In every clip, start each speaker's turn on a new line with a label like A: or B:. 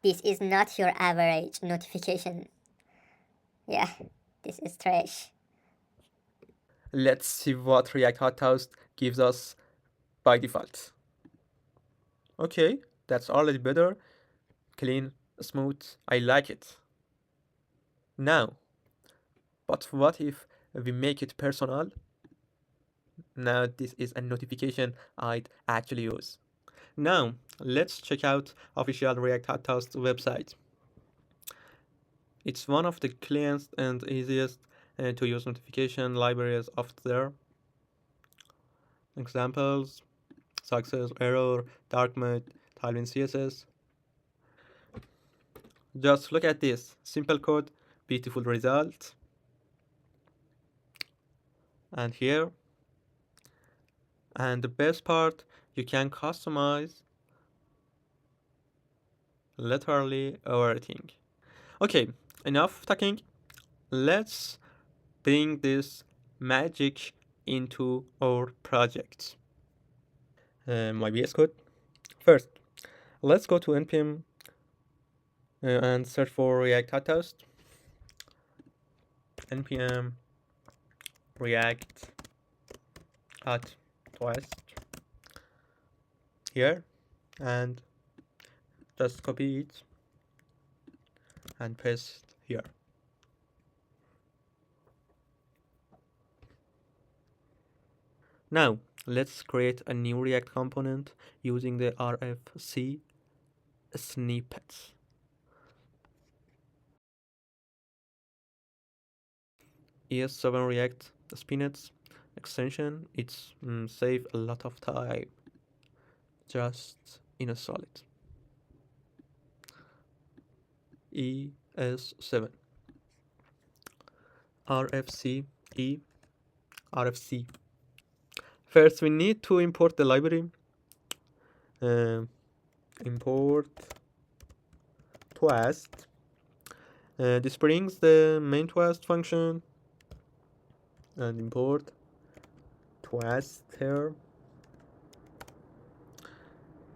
A: This is not your average notification. Yeah, this is trash.
B: Let's see what React Hot Toast gives us by default. Okay, that's already better. Clean, smooth, I like it. Now, but what if we make it personal? Now this is a notification I'd actually use. Now, let's check out official React Hot Toast website. It's one of the cleanest and easiest to use notification libraries of there. Examples, success, error, dark mode, Tailwind CSS. Just look at this. Simple code, beautiful result. And here. And the best part, you can customize literally everything. Okay, enough talking. Let's bring this magic into our project. My VS Code. First, let's go to npm and search for React Hot Toast. npm React Hot Toast here, and just copy it and paste here. Now, let's create a new React component using the RFC snippets. ES7 React Spinets extension, it's save a lot of time just install it. ES7 RFC E RFC. First, we need to import the library. Import Twast. This brings the main Twast function and import Twaster.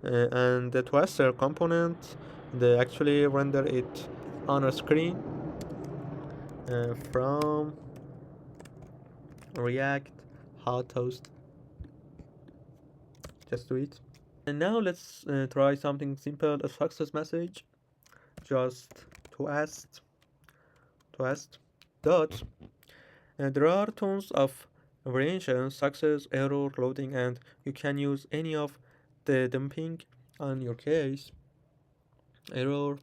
B: And the Twaster component, they actually render it on a screen from React Hot Toast. Just do it. And now let's try something simple, a success message. Just Twast dot. And there are tons of variations, success, error, loading, and you can use any of the dumping on your case. Error,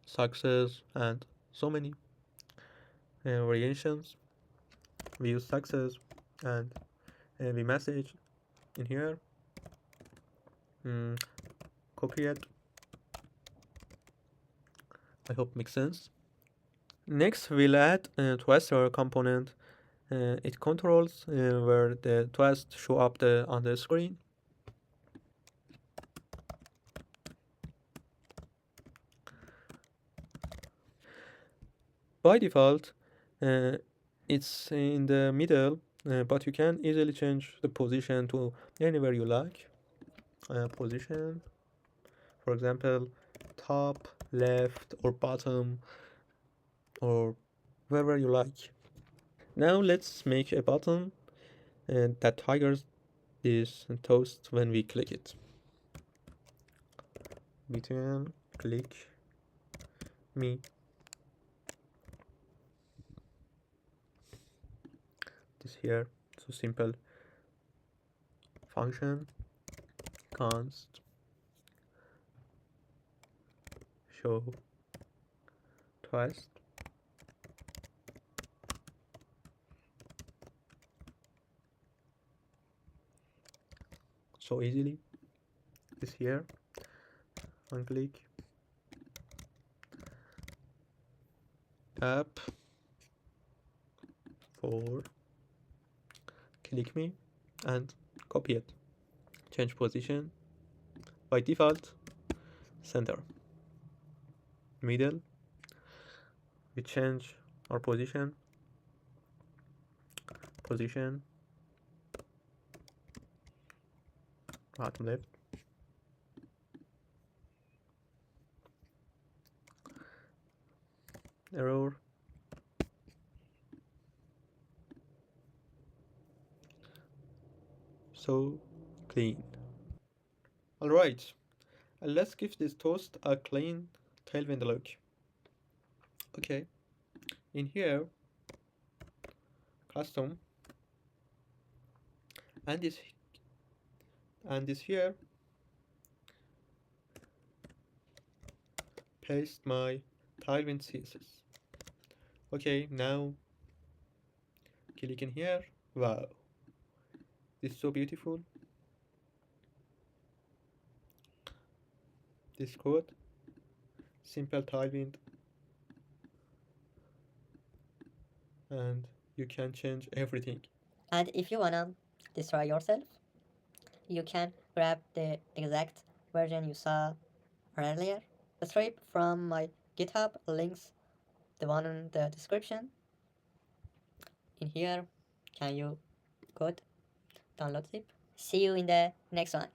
B: success, and so many variations. We use success and we message in here. Copy it. I hope makes sense. Next, we'll add a twister component. It controls where the twist show up on the screen. By default, uh, it's in the middle, but you can easily change the position to anywhere you like. Position, for example, top, left, or bottom, or wherever you like. Now let's make a button that triggers this toast when we click it. Button, click me. This here, so simple. Function const show twist. So easily. This here, one click, app for click me and copy it. Change position. By default, center. Middle. We change our position. Position. Bottom left. error. So clean. Alright, let's give this toast a clean Tailwind look. Okay, in here, custom, and this here, paste my Tailwind CSS. Okay, now click in here. Wow, this is so beautiful. This code, simple Tailwind, and you can change everything.
A: And if you wanna destroy yourself, you can grab the exact version you saw earlier. The strip from my GitHub links the one in the description. In here, can you code download zip? See you in the next one.